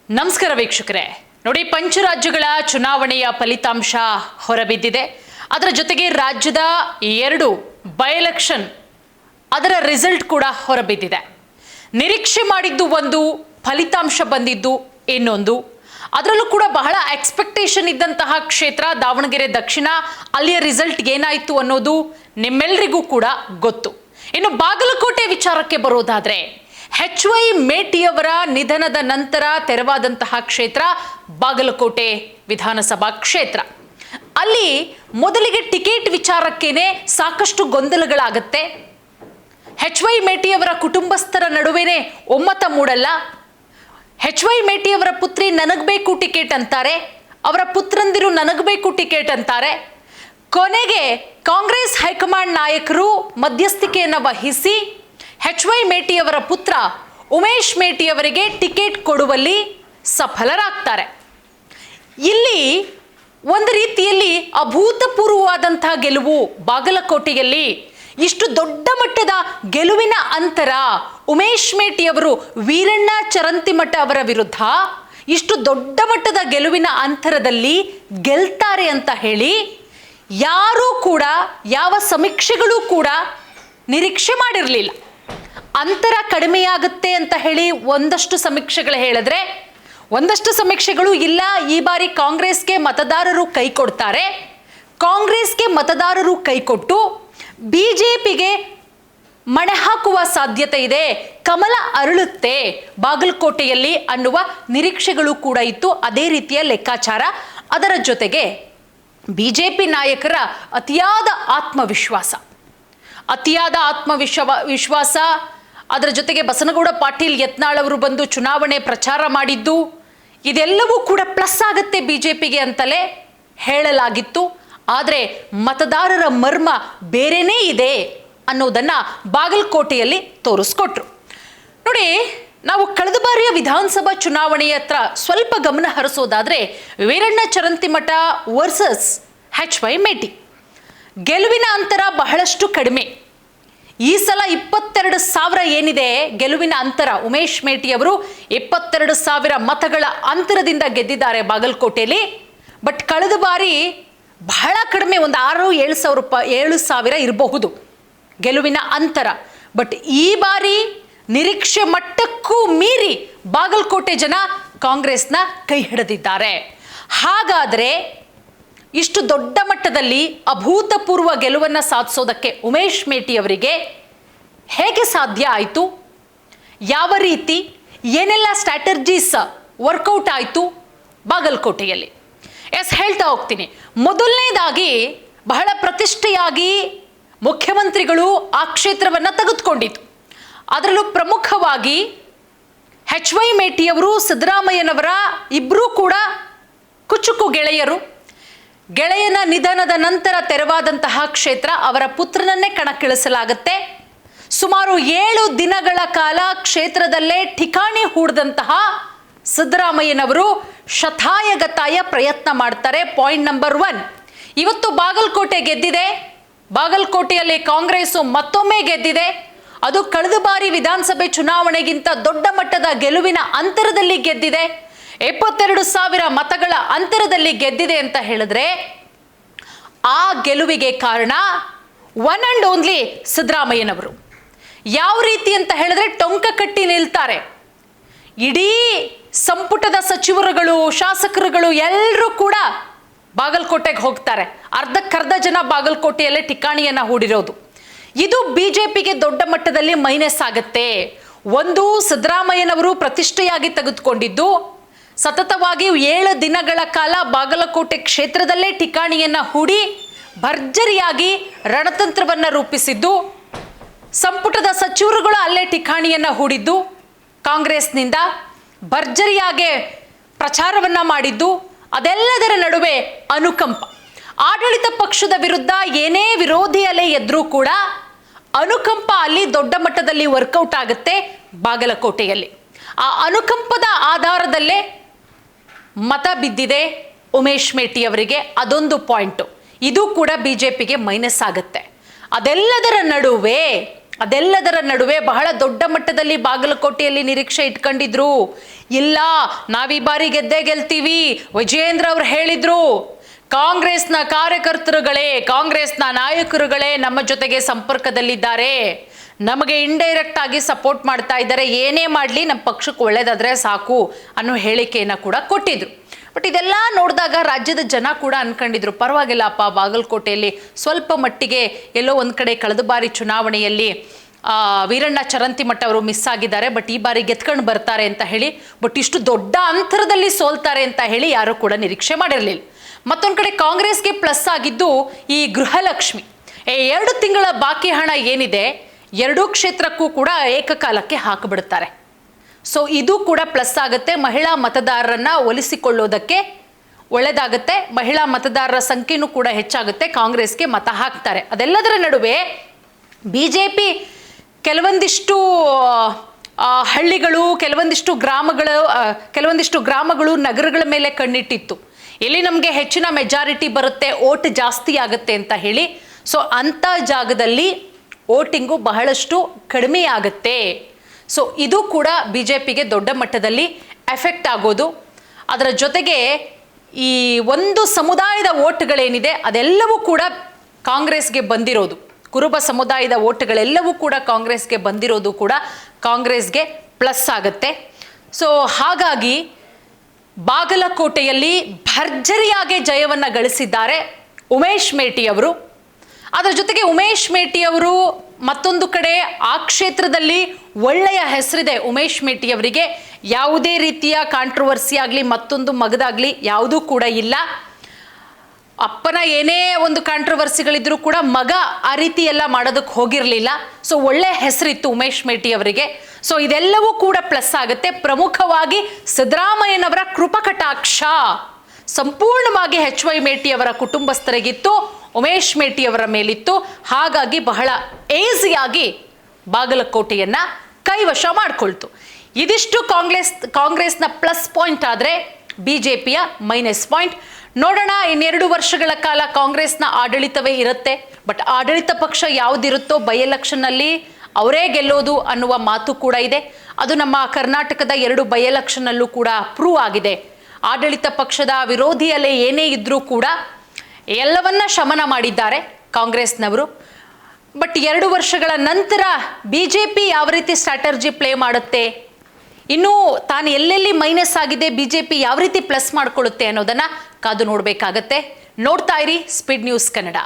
ನಮಸ್ಕಾರ ವೀಕ್ಷಕರೇ. ನೋಡಿ, ಪಂಚರಾಜ್ಯಗಳ ಚುನಾವಣೆಯ ಫಲಿತಾಂಶ ಹೊರಬಿದ್ದಿದೆ. ಅದರ ಜೊತೆಗೆ ರಾಜ್ಯದ 2 ಬೈ ಎಲೆಕ್ಷನ್ ಅದರ ರಿಸಲ್ಟ್ ಕೂಡ ಹೊರಬಿದ್ದಿದೆ. ನಿರೀಕ್ಷೆ ಮಾಡಿದ್ದು ಒಂದು, ಫಲಿತಾಂಶ ಬಂದಿದ್ದು ಇನ್ನೊಂದು. ಅದರಲ್ಲೂ ಕೂಡ ಬಹಳ ಎಕ್ಸ್ಪೆಕ್ಟೇಷನ್ ಇದ್ದಂತಹ ಕ್ಷೇತ್ರ ದಾವಣಗೆರೆ ದಕ್ಷಿಣ. ಅಲ್ಲಿಯ ರಿಸಲ್ಟ್ ಏನಾಯಿತು ಅನ್ನೋದು ನಿಮ್ಮೆಲ್ಲರಿಗೂ ಕೂಡ ಗೊತ್ತು. ಇನ್ನು ಬಾಗಲಕೋಟೆ ವಿಚಾರಕ್ಕೆ ಬರೋದಾದ್ರೆ, HY ಮೇಟಿಯವರ ನಿಧನದ ನಂತರ ತೆರವಾದಂತಹ ಕ್ಷೇತ್ರ ಬಾಗಲಕೋಟೆ ವಿಧಾನಸಭಾ ಕ್ಷೇತ್ರ. ಅಲ್ಲಿ ಮೊದಲಿಗೆ ಟಿಕೆಟ್ ವಿಚಾರಕ್ಕೇನೆ ಸಾಕಷ್ಟು ಗೊಂದಲಗಳಾಗತ್ತೆ. HY ಮೇಟಿಯವರ ಕುಟುಂಬಸ್ಥರ ನಡುವೆನೇ ಒಮ್ಮತ ಮೂಡಲ್ಲ. HY ಮೇಟಿಯವರ ಪುತ್ರಿ ನನಗಬೇಕು ಟಿಕೆಟ್ ಅಂತಾರೆ, ಅವರ ಪುತ್ರಂದಿರು ನನಗಬೇಕು ಟಿಕೆಟ್ ಅಂತಾರೆ. ಕೊನೆಗೆ ಕಾಂಗ್ರೆಸ್ ಹೈಕಮಾಂಡ್ ನಾಯಕರು ಮಧ್ಯಸ್ಥಿಕೆಯನ್ನು ವಹಿಸಿ HY ಮೇಟಿಯವರ ಪುತ್ರ ಉಮೇಶ್ ಮೇಟಿಯವರಿಗೆ ಟಿಕೆಟ್ ಕೊಡುವಲ್ಲಿ ಸಫಲರಾಗ್ತಾರೆ. ಇಲ್ಲಿ ಒಂದು ರೀತಿಯಲ್ಲಿ ಅಭೂತಪೂರ್ವವಾದಂತಹ ಗೆಲುವು. ಬಾಗಲಕೋಟೆಯಲ್ಲಿ ಇಷ್ಟು ದೊಡ್ಡ ಮಟ್ಟದ ಗೆಲುವಿನ ಅಂತರ. ಉಮೇಶ್ ಮೇಟಿಯವರು ವೀರಣ್ಣ ಚರಂತಿಮಠ ಅವರ ವಿರುದ್ಧ ಇಷ್ಟು ದೊಡ್ಡ ಮಟ್ಟದ ಗೆಲುವಿನ ಅಂತರದಲ್ಲಿ ಗೆಲ್ತಾರೆ ಅಂತ ಹೇಳಿ ಯಾರೂ ಕೂಡ, ಯಾವ ಸಮೀಕ್ಷೆಗಳು ಕೂಡ ನಿರೀಕ್ಷೆ ಮಾಡಿರಲಿಲ್ಲ. ಅಂತರ ಕಡಿಮೆಯಾಗುತ್ತೆ ಅಂತ ಹೇಳಿ ಒಂದಷ್ಟು ಸಮೀಕ್ಷೆಗಳು ಹೇಳಿದ್ರೆ, ಒಂದಷ್ಟು ಸಮೀಕ್ಷೆಗಳು ಇಲ್ಲ, ಈ ಬಾರಿ ಕಾಂಗ್ರೆಸ್ಗೆ ಮತದಾರರು ಕೈ ಕೊಡ್ತಾರೆ, ಕಾಂಗ್ರೆಸ್ಗೆ ಮತದಾರರು ಕೈ ಕೊಟ್ಟು ಬಿಜೆಪಿಗೆ ಮಣೆ ಹಾಕುವ ಸಾಧ್ಯತೆ ಇದೆ, ಕಮಲ ಅರಳುತ್ತೆ ಬಾಗಲಕೋಟೆಯಲ್ಲಿ ಅನ್ನುವ ನಿರೀಕ್ಷೆಗಳು ಕೂಡ ಇತ್ತು. ಅದೇ ರೀತಿಯ ಲೆಕ್ಕಾಚಾರ. ಅದರ ಜೊತೆಗೆ ಬಿಜೆಪಿ ನಾಯಕರ ಅತಿಯಾದ ಆತ್ಮವಿಶ್ವಾಸ, ಅದರ ಜೊತೆಗೆ ಬಸನಗೌಡ ಪಾಟೀಲ್ ಯತ್ನಾಳ್ ಅವರು ಬಂದು ಚುನಾವಣೆ ಪ್ರಚಾರ ಮಾಡಿದ್ದು, ಇದೆಲ್ಲವೂ ಕೂಡ ಪ್ಲಸ್ ಆಗುತ್ತೆ ಬಿಜೆಪಿಗೆ ಅಂತಲೇ ಹೇಳಲಾಗಿತ್ತು. ಆದರೆ ಮತದಾರರ ಮರ್ಮ ಬೇರೆನೇ ಇದೆ ಅನ್ನೋದನ್ನ ಬಾಗಲಕೋಟೆಯಲ್ಲಿ ತೋರಿಸ್ಕೊಟ್ರು. ನೋಡಿ, ನಾವು ಕಳೆದ ಬಾರಿಯ ವಿಧಾನಸಭಾ ಚುನಾವಣೆಯ ಹತ್ರ ಸ್ವಲ್ಪ ಗಮನ ಹರಿಸೋದಾದ್ರೆ, ವೀರಣ್ಣ ಚರಂತಿಮಠ ವರ್ಸಸ್ HY ಮೇಟಿ ಗೆಲುವಿನ ಅಂತರ ಬಹಳಷ್ಟು ಕಡಿಮೆ. ಈ ಸಲ 22,000 ಏನಿದೆ ಗೆಲುವಿನ ಅಂತರ, ಉಮೇಶ್ ಮೇಟಿಯವರು 22,000 ಮತಗಳ ಅಂತರದಿಂದ ಗೆದ್ದಿದ್ದಾರೆ ಬಾಗಲಕೋಟೆಯಲ್ಲಿ. ಬಟ್ ಕಳೆದ ಬಾರಿ ಬಹಳ ಕಡಿಮೆ, ಒಂದು 7,000 ಇರಬಹುದು ಗೆಲುವಿನ ಅಂತರ. ಬಟ್ ಈ ಬಾರಿ ನಿರೀಕ್ಷೆ ಮಟ್ಟಕ್ಕೂ ಮೀರಿ ಬಾಗಲಕೋಟೆ ಜನ ಕಾಂಗ್ರೆಸ್ನ ಕೈ ಹಿಡಿದಿದ್ದಾರೆ. ಹಾಗಾದರೆ ಇಷ್ಟು ದೊಡ್ಡ ಮಟ್ಟದಲ್ಲಿ ಅಭೂತಪೂರ್ವ ಗೆಲುವನ್ನು ಸಾಧಿಸೋದಕ್ಕೆ ಉಮೇಶ್ ಮೇಟಿಯವರಿಗೆ ಹೇಗೆ ಸಾಧ್ಯ ಆಯಿತು? ಯಾವ ರೀತಿ, ಏನೆಲ್ಲ ಸ್ಟ್ರಾಟರ್ಜೀಸ್ ವರ್ಕೌಟ್ ಆಯಿತು ಬಾಗಲಕೋಟೆಯಲ್ಲಿ? ಹೇಳ್ತಾ ಹೋಗ್ತೀನಿ. ಮೊದಲನೇದಾಗಿ, ಬಹಳ ಪ್ರತಿಷ್ಠೆಯಾಗಿ ಮುಖ್ಯಮಂತ್ರಿಗಳು ಆ ಕ್ಷೇತ್ರವನ್ನು ತೆಗೆದುಕೊಂಡಿತು. ಅದರಲ್ಲೂ ಪ್ರಮುಖವಾಗಿ HY ಮೇಟಿಯವರು ಸಿದ್ದರಾಮಯ್ಯನವರ ಇಬ್ಬರೂ ಕೂಡ ಕುಚುಕು ಗೆಳೆಯನ ನಿಧನದ ನಂತರ ತೆರವಾದಂತಹ ಕ್ಷೇತ್ರ. ಅವರ ಪುತ್ರನನ್ನೇ ಕಣಕ್ಕಿಳಿಸಲಾಗುತ್ತೆ. ಸುಮಾರು 7 ದಿನಗಳ ಕಾಲ ಕ್ಷೇತ್ರದಲ್ಲೇ ಠಿಕಾಣಿ ಹೂಡಿದಂತಹ ಸಿದ್ದರಾಮಯ್ಯನವರು ಶತಾಯಗತಾಯ ಪ್ರಯತ್ನ ಮಾಡ್ತಾರೆ. ಪಾಯಿಂಟ್ ನಂಬರ್ 1, ಇವತ್ತು ಬಾಗಲಕೋಟೆ ಗೆದ್ದಿದೆ. ಬಾಗಲಕೋಟೆಯಲ್ಲಿ ಕಾಂಗ್ರೆಸ್ ಮತ್ತೊಮ್ಮೆ ಗೆದ್ದಿದೆ. ಅದು ಕಳೆದ ಬಾರಿ ವಿಧಾನಸಭೆ ಚುನಾವಣೆಗಿಂತ ದೊಡ್ಡ ಮಟ್ಟದ ಗೆಲುವಿನ ಅಂತರದಲ್ಲಿ ಗೆದ್ದಿದೆ. 22,000 ಮತಗಳ ಅಂತರದಲ್ಲಿ ಗೆದ್ದಿದೆ ಅಂತ ಹೇಳಿದ್ರೆ, ಆ ಗೆಲುವಿಗೆ ಕಾರಣ ಒನ್ ಅಂಡ್ ಓನ್ಲಿ ಸಿದ್ದರಾಮಯ್ಯನವರು. ಯಾವ ರೀತಿ ಅಂತ ಹೇಳಿದ್ರೆ, ಟೊಂಕ ಕಟ್ಟಿ ನಿಲ್ತಾರೆ. ಇಡೀ ಸಂಪುಟದ ಸಚಿವರುಗಳು, ಶಾಸಕರುಗಳು ಎಲ್ಲರೂ ಕೂಡ ಬಾಗಲಕೋಟೆಗೆ ಹೋಗ್ತಾರೆ. ಅರ್ಧಕ್ಕರ್ಧ ಜನ ಬಾಗಲಕೋಟೆಯಲ್ಲೇ ಠಿಕಾಣಿಯನ್ನ ಹೂಡಿರೋದು. ಇದು ಬಿಜೆಪಿಗೆ ದೊಡ್ಡ ಮಟ್ಟದಲ್ಲಿ ಮೈನಸ್ ಆಗುತ್ತೆ. ಒಂದು, ಸಿದ್ದರಾಮಯ್ಯನವರು ಪ್ರತಿಷ್ಠೆಯಾಗಿ ತೆಗೆದುಕೊಂಡಿದ್ದು, ಸತತವಾಗಿ 7 ದಿನಗಳ ಕಾಲ ಬಾಗಲಕೋಟೆ ಕ್ಷೇತ್ರದಲ್ಲೇ ಠಿಕಾಣಿಯನ್ನ ಹೂಡಿ ಭರ್ಜರಿಯಾಗಿ ರಣತಂತ್ರವನ್ನ ರೂಪಿಸಿದ್ದು, ಸಂಪುಟದ ಸಚಿವರುಗಳು ಅಲ್ಲೇ ಠಿಕಾಣಿಯನ್ನ ಹೂಡಿದ್ದು, ಕಾಂಗ್ರೆಸ್ನಿಂದ ಭರ್ಜರಿಯಾಗಿ ಪ್ರಚಾರವನ್ನ ಮಾಡಿದ್ದು, ಅದೆಲ್ಲದರ ನಡುವೆ ಅನುಕಂಪ. ಆಡಳಿತ ಪಕ್ಷದ ವಿರುದ್ಧ ಏನೇ ವಿರೋಧಿ ಅಲೆ ಎದ್ರೂ ಕೂಡ ಅನುಕಂಪ ಅಲ್ಲಿ ದೊಡ್ಡ ಮಟ್ಟದಲ್ಲಿ ವರ್ಕೌಟ್ ಆಗುತ್ತೆ ಬಾಗಲಕೋಟೆಯಲ್ಲಿ. ಆ ಅನುಕಂಪದ ಆಧಾರದಲ್ಲೇ ಮತ ಬಿದ್ದಿದೆ ಉಮೇಶ್ ಮೇಟಿಯವರಿಗೆ. ಅದೊಂದು ಪಾಯಿಂಟು. ಇದು ಕೂಡ ಬಿಜೆಪಿಗೆ ಮೈನಸ್ ಆಗುತ್ತೆ. ಅದೆಲ್ಲದರ ನಡುವೆ ಅದೆಲ್ಲದರ ನಡುವೆ ಬಹಳ ದೊಡ್ಡ ಮಟ್ಟದಲ್ಲಿ ಬಾಗಲಕೋಟೆಯಲ್ಲಿ ನಿರೀಕ್ಷೆ ಇಟ್ಕೊಂಡಿದ್ರು. ಇಲ್ಲ, ನಾವೀ ಬಾರಿ ಗೆದ್ದೇ ಗೆಲ್ತೀವಿ. ವಿಜಯೇಂದ್ರ ಅವರು ಹೇಳಿದ್ರು, ಕಾಂಗ್ರೆಸ್ನ ಕಾರ್ಯಕರ್ತರುಗಳೇ, ಕಾಂಗ್ರೆಸ್ನ ನಾಯಕರುಗಳೇ ನಮ್ಮ ಜೊತೆಗೆ ಸಂಪರ್ಕದಲ್ಲಿದ್ದಾರೆ, ನಮಗೆ ಇಂಡೈರೆಕ್ಟ್ ಆಗಿ ಸಪೋರ್ಟ್ ಮಾಡ್ತಾ ಇದ್ದಾರೆ, ಏನೇ ಮಾಡಲಿ ನಮ್ಮ ಪಕ್ಷಕ್ಕೆ ಒಳ್ಳೇದಾದ್ರೆ ಸಾಕು ಅನ್ನೋ ಹೇಳಿಕೆಯನ್ನು ಕೂಡ ಕೊಟ್ಟಿದ್ರು. ಬಟ್ ಇದೆಲ್ಲ ನೋಡಿದಾಗ ರಾಜ್ಯದ ಜನ ಕೂಡ ಅನ್ಕೊಂಡಿದ್ರು, ಪರವಾಗಿಲ್ಲಪ್ಪ, ಬಾಗಲಕೋಟೆಯಲ್ಲಿ ಸ್ವಲ್ಪ ಮಟ್ಟಿಗೆ ಎಲ್ಲೋ ಒಂದು ಕಡೆ ಕಳೆದ ಬಾರಿ ಚುನಾವಣೆಯಲ್ಲಿ ವೀರಣ್ಣ ಚರಂತಿಮಠ ಅವರು ಮಿಸ್ ಆಗಿದ್ದಾರೆ, ಬಟ್ ಈ ಬಾರಿ ಗೆದ್ಕೊಂಡು ಬರ್ತಾರೆ ಅಂತ ಹೇಳಿ. ಬಟ್ ಇಷ್ಟು ದೊಡ್ಡ ಅಂತರದಲ್ಲಿ ಸೋಲ್ತಾರೆ ಅಂತ ಹೇಳಿ ಯಾರು ಕೂಡ ನಿರೀಕ್ಷೆ ಮಾಡಿರಲಿಲ್ಲ. ಮತ್ತೊಂದು ಕಡೆ ಕಾಂಗ್ರೆಸ್ಗೆ ಪ್ಲಸ್ ಆಗಿದ್ದು ಈ ಗೃಹಲಕ್ಷ್ಮಿ. 2 ತಿಂಗಳ ಬಾಕಿ ಹಣ ಏನಿದೆ 2 ಕ್ಷೇತ್ರಕ್ಕೂ ಕೂಡ ಏಕಕಾಲಕ್ಕೆ ಹಾಕಿಬಿಡ್ತಾರೆ. ಸೊ ಇದು ಕೂಡ ಪ್ಲಸ್ ಆಗುತ್ತೆ, ಮಹಿಳಾ ಮತದಾರರನ್ನ ಒಲಿಸಿಕೊಳ್ಳೋದಕ್ಕೆ ಒಳ್ಳೆದಾಗುತ್ತೆ, ಮಹಿಳಾ ಮತದಾರರ ಸಂಖ್ಯೆನೂ ಕೂಡ ಹೆಚ್ಚಾಗುತ್ತೆ, ಕಾಂಗ್ರೆಸ್ಗೆ ಮತ ಹಾಕ್ತಾರೆ. ಅದೆಲ್ಲದರ ನಡುವೆ ಬಿಜೆಪಿ ಕೆಲವೊಂದಿಷ್ಟು ಹಳ್ಳಿಗಳು, ಕೆಲವೊಂದಿಷ್ಟು ಗ್ರಾಮಗಳು, ನಗರಗಳ ಮೇಲೆ ಕಣ್ಣಿಟ್ಟಿತ್ತು. ಇಲ್ಲಿ ನಮಗೆ ಹೆಚ್ಚಿನ ಮೆಜಾರಿಟಿ ಬರುತ್ತೆ, ಓಟ್ ಜಾಸ್ತಿ ಆಗುತ್ತೆ ಅಂತ ಹೇಳಿ. ಸೊ ಅಂಥ ಜಾಗದಲ್ಲಿ ವೋಟಿಂಗು ಬಹಳಷ್ಟು ಕಡಿಮೆ ಆಗುತ್ತೆ. ಸೊ ಇದು ಕೂಡ ಬಿ ಜೆ ಪಿಗೆ ದೊಡ್ಡ ಮಟ್ಟದಲ್ಲಿ ಎಫೆಕ್ಟ್ ಆಗೋದು. ಅದರ ಜೊತೆಗೆ ಈ ಒಂದು ಸಮುದಾಯದ ವೋಟ್ಗಳೇನಿದೆ ಅದೆಲ್ಲವೂ ಕೂಡ ಕಾಂಗ್ರೆಸ್ಗೆ ಬಂದಿರೋದು, ಕುರುಬ ಸಮುದಾಯದ ವೋಟ್ಗಳೆಲ್ಲವೂ ಕೂಡ ಕಾಂಗ್ರೆಸ್ಗೆ ಬಂದಿರೋದು ಕೂಡ ಕಾಂಗ್ರೆಸ್ಗೆ ಪ್ಲಸ್ ಆಗುತ್ತೆ. ಸೊ ಹಾಗಾಗಿ ಬಾಗಲಕೋಟೆಯಲ್ಲಿ ಭರ್ಜರಿಯಾಗಿ ಜಯವನ್ನು ಗಳಿಸಿದ್ದಾರೆ ಉಮೇಶ್ ಮೇಟಿ ಅವರು. ಅದರ ಜೊತೆಗೆ ಉಮೇಶ್ ಮೇಟಿ ಅವರು ಮತ್ತೊಂದು ಕಡೆ ಆ ಕ್ಷೇತ್ರದಲ್ಲಿ ಒಳ್ಳೆಯ ಹೆಸರಿದೆ ಉಮೇಶ್ ಮೇಟಿ ಅವರಿಗೆ. ಯಾವುದೇ ರೀತಿಯ ಕಾಂಟ್ರವರ್ಸಿ ಆಗಲಿ ಮತ್ತೊಂದು ಮಗದಾಗಲಿ ಯಾವುದೂ ಕೂಡ ಇಲ್ಲ. ಅಪ್ಪನ ಏನೇ ಒಂದು ಕಾಂಟ್ರವರ್ಸಿಗಳಿದ್ರೂ ಕೂಡ ಮಗ ಆ ರೀತಿ ಎಲ್ಲ ಮಾಡೋದಕ್ಕೆ ಹೋಗಿರಲಿಲ್ಲ. ಸೊ ಒಳ್ಳೆ ಹೆಸರಿತ್ತು ಉಮೇಶ್ ಮೇಟಿ ಅವರಿಗೆ. ಸೊ ಇದೆಲ್ಲವೂ ಕೂಡ ಪ್ಲಸ್ ಆಗುತ್ತೆ. ಪ್ರಮುಖವಾಗಿ ಸಿದ್ದರಾಮಯ್ಯನವರ ಕೃಪಕಟಾಕ್ಷ ಸಂಪೂರ್ಣವಾಗಿ HY ಮೇಟಿ ಅವರ ಕುಟುಂಬಸ್ಥರಿಗಿತ್ತು, ಉಮೇಶ್ ಮೇಟಿ ಅವರ ಮೇಲಿತ್ತು. ಹಾಗಾಗಿ ಬಹಳ ಈಸಿಯಾಗಿ ಬಾಗಲಕೋಟೆಯನ್ನ ಕೈವಶ ಮಾಡಿಕೊಳ್ತು. ಇದಿಷ್ಟು ಕಾಂಗ್ರೆಸ್ನ ಪ್ಲಸ್ ಪಾಯಿಂಟ್ ಆದರೆ ಬಿಜೆಪಿಯ ಮೈನಸ್ ಪಾಯಿಂಟ್. ನೋಡೋಣ, ಇನ್ನೆರಡು ವರ್ಷಗಳ ಕಾಲ ಕಾಂಗ್ರೆಸ್ನ ಆಡಳಿತವೇ ಇರುತ್ತೆ. ಬಟ್ ಆಡಳಿತ ಪಕ್ಷ ಯಾವುದಿರುತ್ತೋ ಬೈ ಎಲೆಕ್ಷನ್ನಲ್ಲಿ ಅವರೇ ಗೆಲ್ಲೋದು ಅನ್ನುವ ಮಾತು ಕೂಡ ಇದೆ. ಅದು ನಮ್ಮ ಕರ್ನಾಟಕದ 2 ಬೈ ಎಲೆಕ್ಷನ್ನಲ್ಲೂ ಕೂಡ ಪ್ರೂವ್ ಆಗಿದೆ. ಆಡಳಿತ ಪಕ್ಷದ ವಿರೋಧಿ ಅಲೆ ಏನೇ ಇದ್ರೂ ಕೂಡ ಎಲ್ಲವನ್ನ ಶಮನ ಮಾಡಿದ್ದಾರೆ ಕಾಂಗ್ರೆಸ್ನವರು. ಬಟ್ 2 ವರ್ಷಗಳ ನಂತರ ಬಿಜೆಪಿ ಯಾವ ರೀತಿ ಸ್ಟ್ರಾಟರ್ಜಿ ಪ್ಲೇ ಮಾಡುತ್ತೆ, ಇನ್ನು ತಾನು ಎಲ್ಲೆಲ್ಲಿ ಮೈನಸ್ ಆಗಿದೆ ಬಿಜೆಪಿ ಯಾವ ರೀತಿ ಪ್ಲಸ್ ಮಾಡ್ಕೊಳ್ಳುತ್ತೆ ಅನ್ನೋದನ್ನ ಕಾದು ನೋಡಬೇಕಾಗತ್ತೆ. ನೋಡ್ತಾ ಇರಿ ಸ್ಪೀಡ್ ನ್ಯೂಸ್ ಕನ್ನಡ.